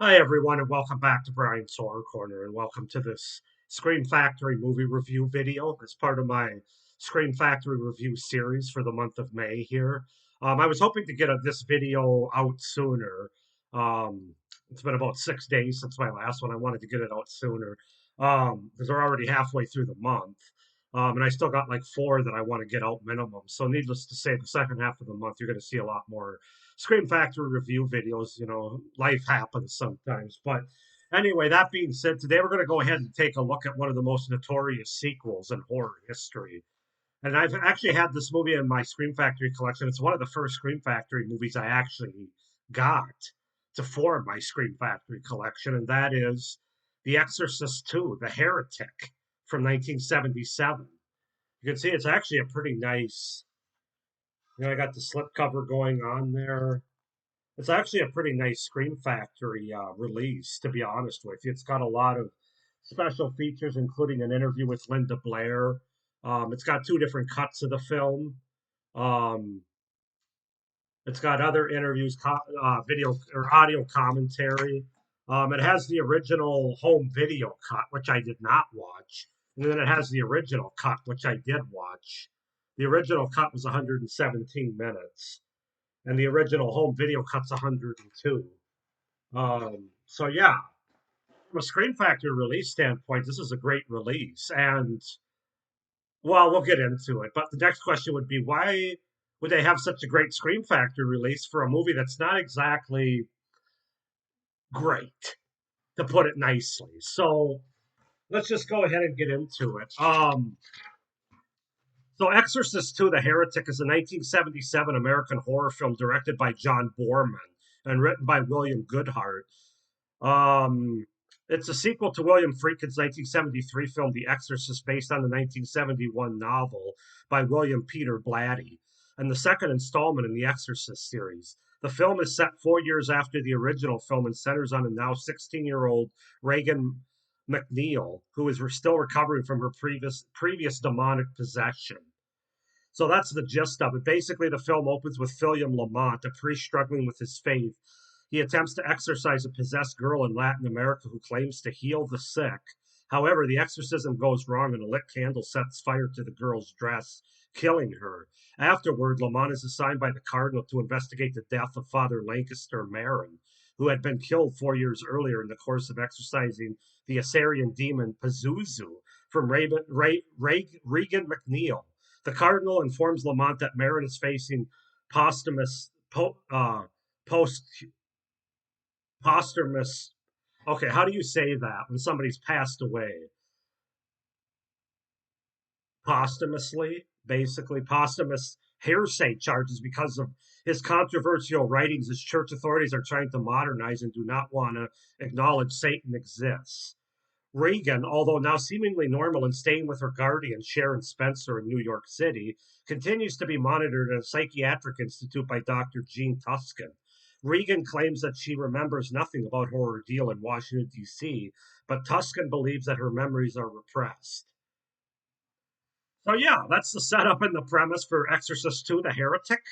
Hi, everyone, and welcome back to Brian's Horror Corner, and welcome to this Scream Factory movie review video as part of my Scream Factory review series for the month of May here. I was hoping to get this video out sooner. It's been about 6 days since my last one. I wanted to get it out sooner because we're already halfway through the month. And I still got like four that I want to get out minimum. So, needless to say, the second half of the month, you're going to see a lot more Scream Factory review videos. Life happens sometimes. But anyway, that being said, today we're going to go ahead and take a look at one of the most notorious sequels in horror history. And I've actually had this movie in my Scream Factory collection. It's one of the first Scream Factory movies I actually got to form my Scream Factory collection, and that is The Exorcist II, The Heretic from 1977. You can see it's actually a pretty nice, I got the slipcover going on there. It's actually a pretty nice Scream Factory release, to be honest with you. It's got a lot of special features, including an interview with Linda Blair. It's got two different cuts of the film. Um, it's got other interviews, video or audio commentary. It has the original home video cut, which I did not watch, and then it has the original cut, which I did watch. The original cut was 117 minutes, and the original home video cut's 102. So yeah, from a Scream Factory release standpoint, this is a great release, and well, we'll get into it. But the next question would be, why would they have such a great Scream Factory release for a movie that's not exactly great, to put it nicely? So let's just go ahead and get into it. So Exorcist II: The Heretic is a 1977 American horror film directed by John Borman and written by William Goodhart. Um, it's a sequel to William Friedkin's 1973 film The Exorcist, based on the 1971 novel by William Peter Blatty, and the second installment in the Exorcist series. The film is set 4 years after the original film and centers on a now 16-year-old Reagan McNeil, who is still recovering from her previous demonic possession. So that's the gist of it. Basically, the film opens with William Lamont, a priest struggling with his faith. He attempts to exorcise a possessed girl in Latin America who claims to heal the sick. However, the exorcism goes wrong and a lit candle sets fire to the girl's dress, killing her. Afterward, Lamont is assigned by the cardinal to investigate the death of Father Lancaster Marin, who had been killed 4 years earlier in the course of exorcising the Assyrian demon Pazuzu from Regan McNeil. The cardinal informs Lamont that Marin is facing posthumous post posthumous. Okay, how do you say that when somebody's passed away? Posthumously, basically posthumous hearsay charges because of his controversial writings, as church authorities are trying to modernize and do not want to acknowledge Satan exists. Regan, although now seemingly normal and staying with her guardian, Sharon Spencer, in New York City, continues to be monitored at a psychiatric institute by Dr. Gene Tuscan. Regan claims that she remembers nothing about her ordeal in Washington, D.C., but Tuscan believes that her memories are repressed. So, yeah, that's the setup and the premise for Exorcist II: The Heretic.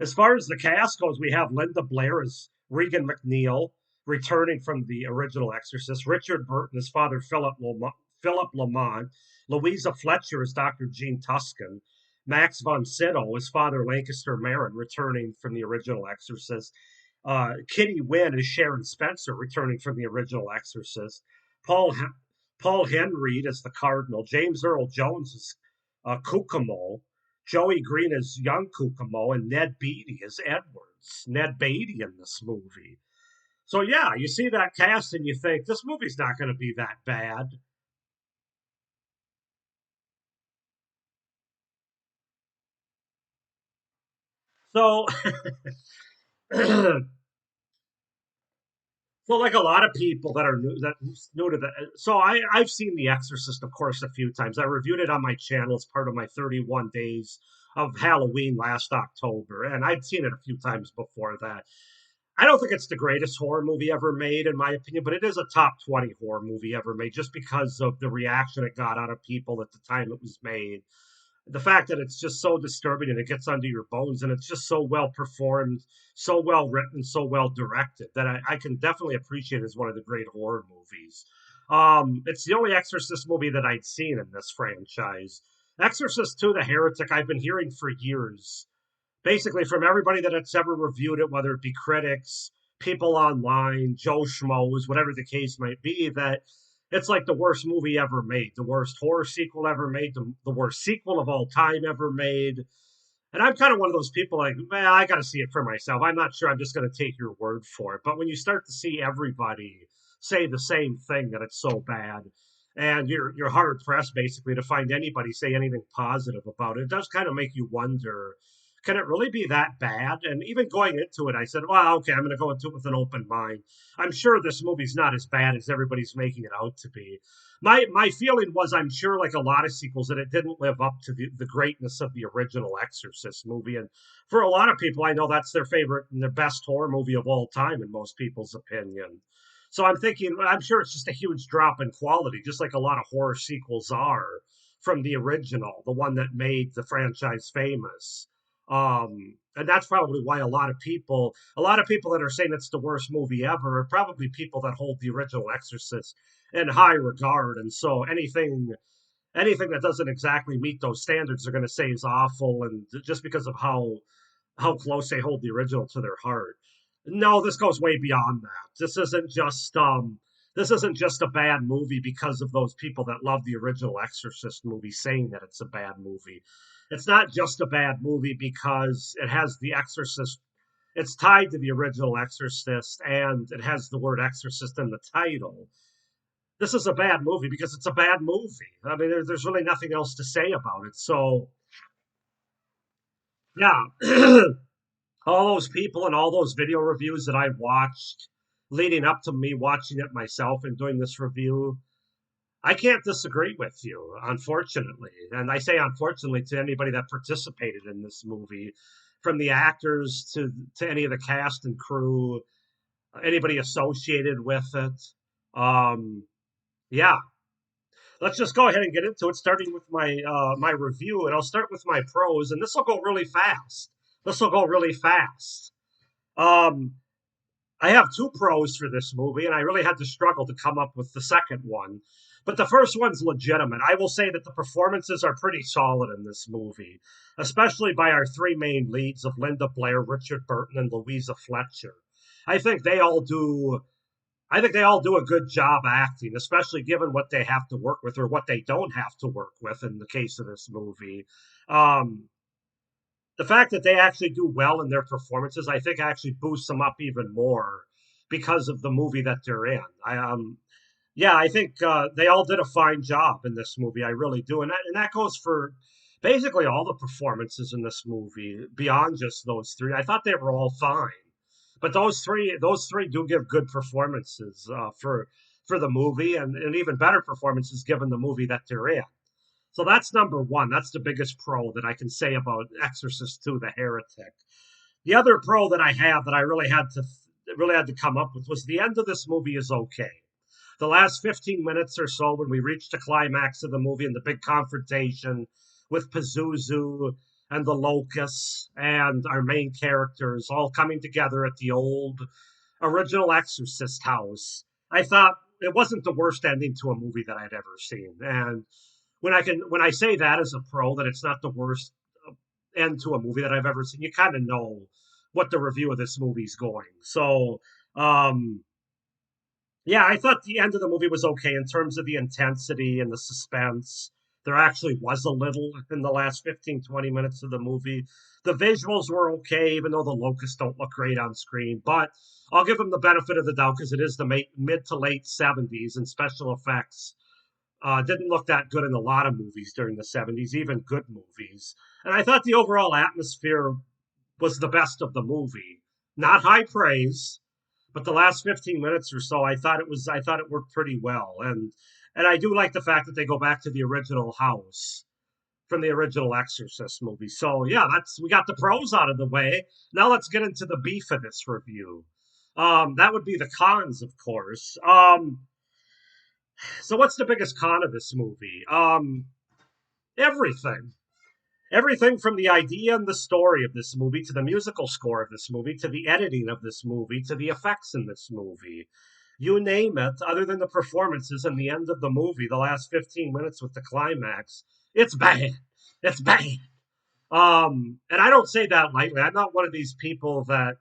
As far as the cast goes, we have Linda Blair as Regan McNeil, returning from the original Exorcist, Richard Burton as Father Philip Lamont, Louisa Fletcher as Dr. Gene Tuscan, Max von Sydow as Father Lancaster Marin, returning from the original Exorcist, Kitty Wynn as Sharon Spencer, returning from the original Exorcist, Paul Paul Henreid as the Cardinal, James Earl Jones as Kokomo, Joey Green as young Kokomo, and Ned Beatty as Edwards. Ned Beatty in this movie. So yeah, you see that cast and you think this movie's not going to be that bad. So, so like a lot of people that are new to the, so I've seen The Exorcist, of course, a few times. I reviewed it on my channel as part of my 31 days of Halloween last October, and I'd seen it a few times before that. I don't think it's the greatest horror movie ever made, in my opinion, but it is a top 20 horror movie ever made just because of the reaction it got out of people at the time it was made. the fact that it's just so disturbing and it gets under your bones and it's just so well performed, so well written, so well directed that I can definitely appreciate it as one of the great horror movies. It's the only Exorcist movie that I'd seen in this franchise. Exorcist II, The Heretic, I've been hearing for years, basically from everybody that has ever reviewed it, whether it be critics, people online, Joe Schmoes, whatever the case might be, that it's like the worst movie ever made, the worst horror sequel ever made, the worst sequel of all time ever made. And I'm kind of one of those people like, well, I got to see it for myself. I'm not sure I'm just going to take your word for it. But when you start to see everybody say the same thing that it's so bad, and you're hard pressed basically to find anybody say anything positive about it, it does kind of make you wonder, can it really be that bad? And even going into it, I said, well, okay, I'm going to go into it with an open mind. I'm sure this movie's not as bad as everybody's making it out to be. My feeling was, I'm sure, like a lot of sequels, that it didn't live up to the greatness of the original Exorcist movie. And for a lot of people, I know that's their favorite and their best horror movie of all time, in most people's opinion. So I'm thinking, I'm sure it's just a huge drop in quality, just like a lot of horror sequels are from the original, the one that made the franchise famous. And that's probably why a lot of people that are saying it's the worst movie ever are probably people that hold the original Exorcist in high regard. And so anything that doesn't exactly meet those standards, they're going to say is awful, and just because of how close they hold the original to their heart. No, this goes way beyond that. This isn't just a bad movie because of those people that love the original Exorcist movie saying that it's a bad movie. It's not just a bad movie because it has the Exorcist. It's tied to the original Exorcist and it has the word Exorcist in the title. This is a bad movie because it's a bad movie. I mean, there's really nothing else to say about it. So, yeah, all those people and all those video reviews that I watched leading up to me watching it myself and doing this review, I can't disagree with you, unfortunately. And I say unfortunately to anybody that participated in this movie, from the actors to any of the cast and crew, anybody associated with it. Um, yeah, let's just go ahead and get into it, starting with my review, and I'll start with my pros, and this will go really fast. This will go really fast. Um, I have two pros for this movie, and I really had to struggle to come up with the second one. But the first one's legitimate. I will say that the performances are pretty solid in this movie, especially by our three main leads of Linda Blair, Richard Burton, and Louisa Fletcher. I think they all do I think they all do a good job acting, especially given what they have to work with or what they don't have to work with in the case of this movie. Um, the fact that they actually do well in their performances, I think, actually boosts them up even more because of the movie that they're in. Yeah, I think they all did a fine job in this movie. I really do, and that goes for basically all the performances in this movie. Beyond just those three, I thought they were all fine, but those three do give good performances for the movie, and even better performances given the movie that they're in. So that's number one. That's the biggest pro that I can say about Exorcist II: The Heretic. The other pro that I have that I really had to come up with was the end of this movie is okay. The last 15 minutes or so, when we reach the climax of the movie and the big confrontation with Pazuzu and the locusts and our main characters all coming together at the old original Exorcist house, I thought it wasn't the worst ending to a movie that I'd ever seen. And when I say that as a pro, that it's not the worst end to a movie that I've ever seen, you kind of know what the review of this movie's going. So, um, yeah, I thought the end of the movie was okay in terms of the intensity and the suspense. There actually was a little in the last 15, 20 minutes of the movie. The visuals were okay, even though the locusts don't look great on screen. But I'll give them the benefit of the doubt because it is the mid to late 70s, and special effects didn't look that good in a lot of movies during the 70s, even good movies. And I thought the overall atmosphere was the best of the movie. Not high praise, but the last 15 minutes or so, I thought it worked pretty well. And I do like the fact that they go back to the original house from the original Exorcist movie. So yeah, that's we got the pros out of the way. Now let's get into the beef of this review. That would be the cons, of course. So what's the biggest con of this movie? Everything. Everything from the idea and the story of this movie to the musical score of this movie to the editing of this movie to the effects in this movie. You name it, other than the performances and the end of the movie, the last 15 minutes with the climax, it's bad. It's bad. And I don't say that lightly. I'm not one of these people that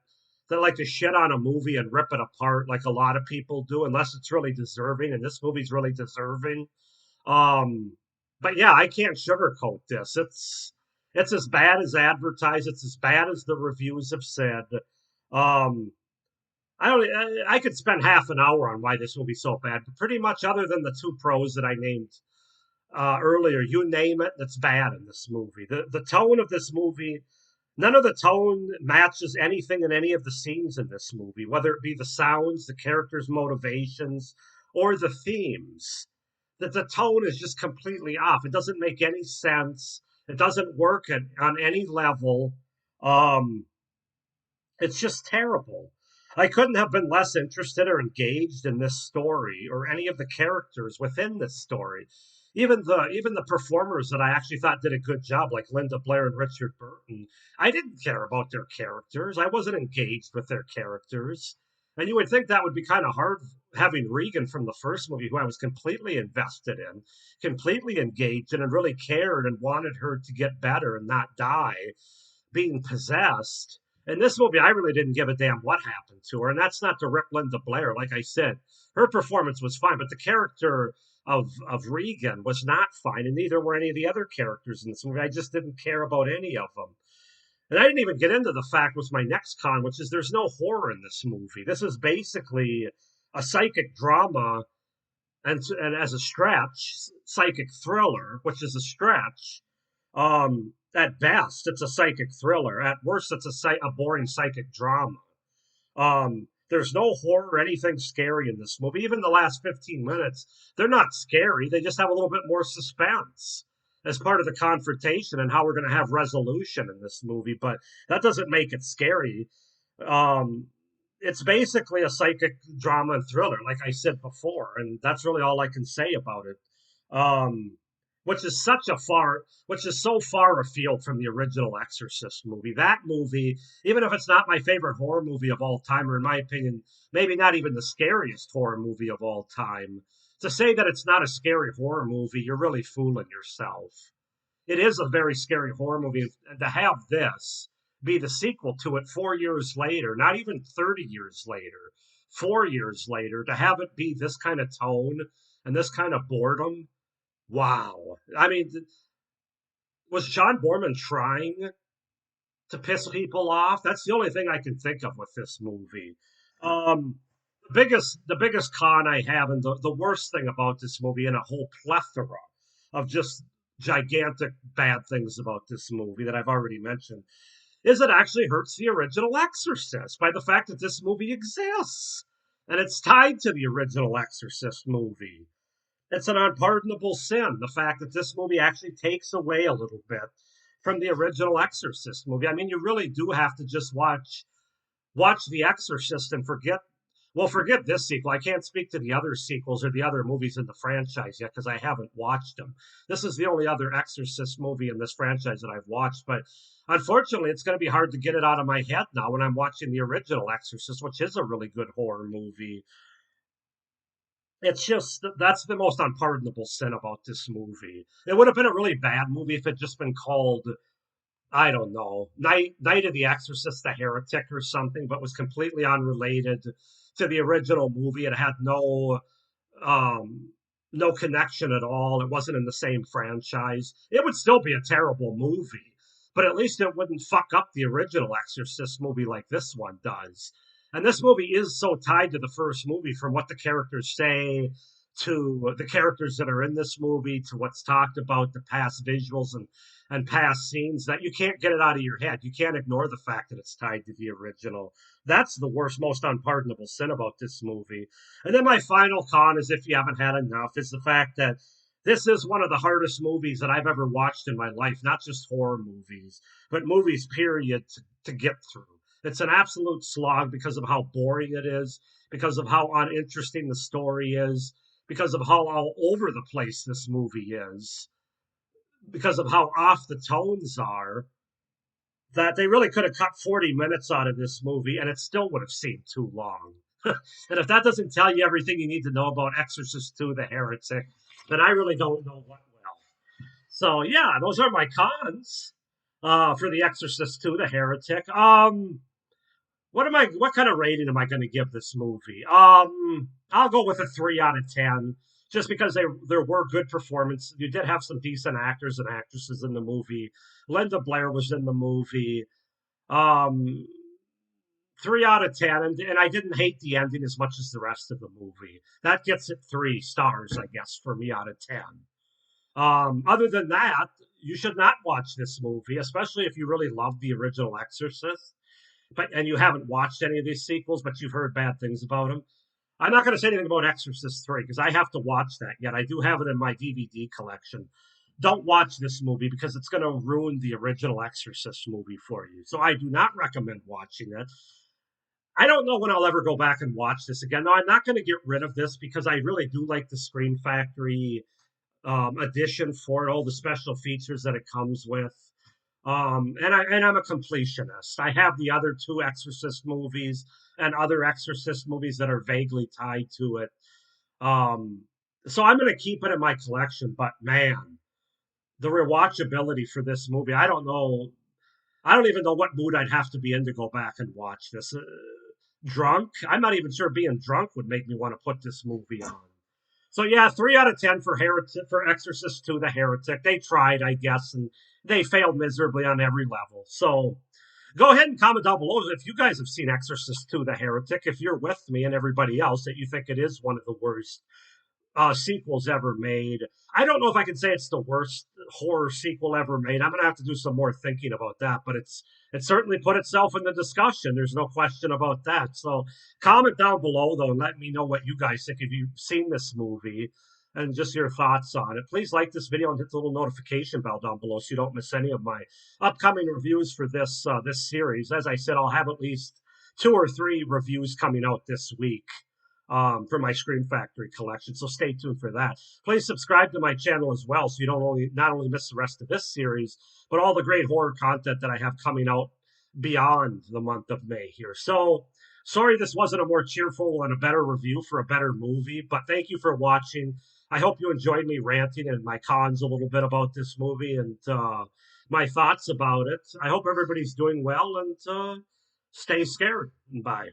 like to shit on a movie and rip it apart like a lot of people do, unless it's really deserving. And this movie's really deserving. Um, but yeah, I can't sugarcoat this. It's as bad as advertised. It's as bad as the reviews have said. Um, I could spend half an hour on why this movie's so bad, but pretty much other than the two pros that I named earlier, you name it, that's bad in this movie. The tone of this movie, none of the tone matches anything in any of the scenes in this movie, whether it be the sounds, the characters' motivations, or the themes. That the tone is just completely off. It doesn't make any sense. It doesn't work on any level. Um, it's just terrible. I couldn't have been less interested or engaged in this story or any of the characters within this story. Even the performers that I actually thought did a good job, like Linda Blair and Richard Burton, I didn't care about their characters. I wasn't engaged with their characters. And you would think that would be kind of hard having Regan from the first movie, who I was completely invested in, completely engaged in, and really cared and wanted her to get better and not die, being possessed. In this movie, I really didn't give a damn what happened to her, and that's not to rip Linda Blair. Like I said, her performance was fine, but the character of Regan was not fine, and neither were any of the other characters in this movie. I just didn't care about any of them. And I didn't even get into the fact with my next con, which is there's no horror in this movie. This is basically a psychic drama and as a stretch, psychic thriller, which is a stretch. At best, it's a psychic thriller. At worst, it's a boring psychic drama. There's no horror or anything scary in this movie. Even the last 15 minutes, they're not scary. They just have a little bit more suspense as part of the confrontation and how we're going to have resolution in this movie. But that doesn't make it scary. Um, it's basically a psychic drama and thriller, like I said before, and that's really all I can say about it. Um, which is so far afield from the original Exorcist movie. That movie, even if it's not my favorite horror movie of all time, or in my opinion, maybe not even the scariest horror movie of all time, to say that it's not a scary horror movie, you're really fooling yourself. It is a very scary horror movie, and to have this be the sequel to it 4 years later, not even 30 years later, 4 years later, to have it be this kind of tone and this kind of boredom. Wow. I mean, was John Borman trying to piss people off? That's the only thing I can think of with this movie. Um, the biggest con I have, and the worst thing about this movie, and a whole plethora of just gigantic bad things about this movie that I've already mentioned, is it actually hurts the original Exorcist by the fact that this movie exists. And it's tied to the original Exorcist movie. It's an unpardonable sin, the fact that this movie actually takes away a little bit from the original Exorcist movie. I mean, you really do have to just watch The Exorcist and forget this sequel. I can't speak to the other sequels or the other movies in the franchise yet because I haven't watched them. This is the only other Exorcist movie in this franchise that I've watched, but unfortunately, it's going to be hard to get it out of my head now when I'm watching the original Exorcist, which is a really good horror movie. It's just that's the most unpardonable sin about this movie. It would have been a really bad movie if it just been called, I don't know, Night of the Exorcist, the Heretic, or something, but was completely unrelated to the original movie. It had um, no connection at all. It wasn't in the same franchise. It would still be a terrible movie, but at least it wouldn't fuck up the original Exorcist movie like this one does. And this movie is so tied to the first movie, from what the characters say to the characters that are in this movie to what's talked about, the past visuals and past scenes, that you can't get it out of your head. You can't ignore the fact that it's tied to the original. That's the worst, most unpardonable sin about this movie. And then my final con is, if you haven't had enough, is the fact that this is one of the hardest movies that I've ever watched in my life, not just horror movies, but movies, period, to get through. It's an absolute slog because of how boring it is, because of how uninteresting the story is, because of how all over the place this movie is. because of how off the tones are, that they really could have cut 40 minutes out of this movie and it still would have seemed too long. And if that doesn't tell you everything you need to know about Exorcist II, The Heretic, then I really don't know what will. So yeah, those are my cons for The Exorcist II, The Heretic. What kind of rating am I going to give this movie? I'll go with a 3 out of 10, just because there were good performances. You did have some decent actors and actresses in the movie. Linda Blair was in the movie. Um, 3 out of 10, and I didn't hate the ending as much as the rest of the movie. That gets it 3 stars, I guess, for me out of 10. Other than that, you should not watch this movie, especially if you really love the original Exorcist, and you haven't watched any of these sequels, but you've heard bad things about them. I'm not going to say anything about Exorcist 3 because I have to watch that yet. I do have it in my DVD collection. Don't watch this movie because it's going to ruin the original Exorcist movie for you. So I do not recommend watching it. I don't know when I'll ever go back and watch this again. No, I'm not going to get rid of this because I really do like the Scream Factory edition for it, all the special features that it comes with. I'm a completionist. I have the other two Exorcist movies and other Exorcist movies that are vaguely tied to it. Um, so I'm going to keep it in my collection. But man, the rewatchability for this movie, I don't know. I don't even know what mood I'd have to be in to go back and watch this. Drunk? I'm not even sure being drunk would make me want to put this movie on. So yeah, 3 out of 10 for Heretic, for Exorcist II, The Heretic. They tried, I guess, and they failed miserably on every level. So go ahead and comment down below if you guys have seen Exorcist II, The Heretic. If you're with me and everybody else that you think it is one of the worst sequels ever made. I don't know if I can say it's the worst horror sequel ever made. I'm gonna have to do some more thinking about that, but it certainly put itself in the discussion. There's no question about that. So comment down below though and let me know what you guys think if you've seen this movie and just your thoughts on it. Please like this video and hit the little notification bell down below so you don't miss any of my upcoming reviews for this series. As I said, I'll have at least 2 or 3 reviews coming out this week for my Scream Factory collection. So stay tuned for that. Please subscribe to my channel as well, so you don't only not only miss the rest of this series, but all the great horror content that I have coming out beyond the month of May here. So sorry this wasn't a more cheerful and a better review for a better movie, but thank you for watching. I hope you enjoyed me ranting and my cons a little bit about this movie and my thoughts about it. I hope everybody's doing well and stay scared. Bye.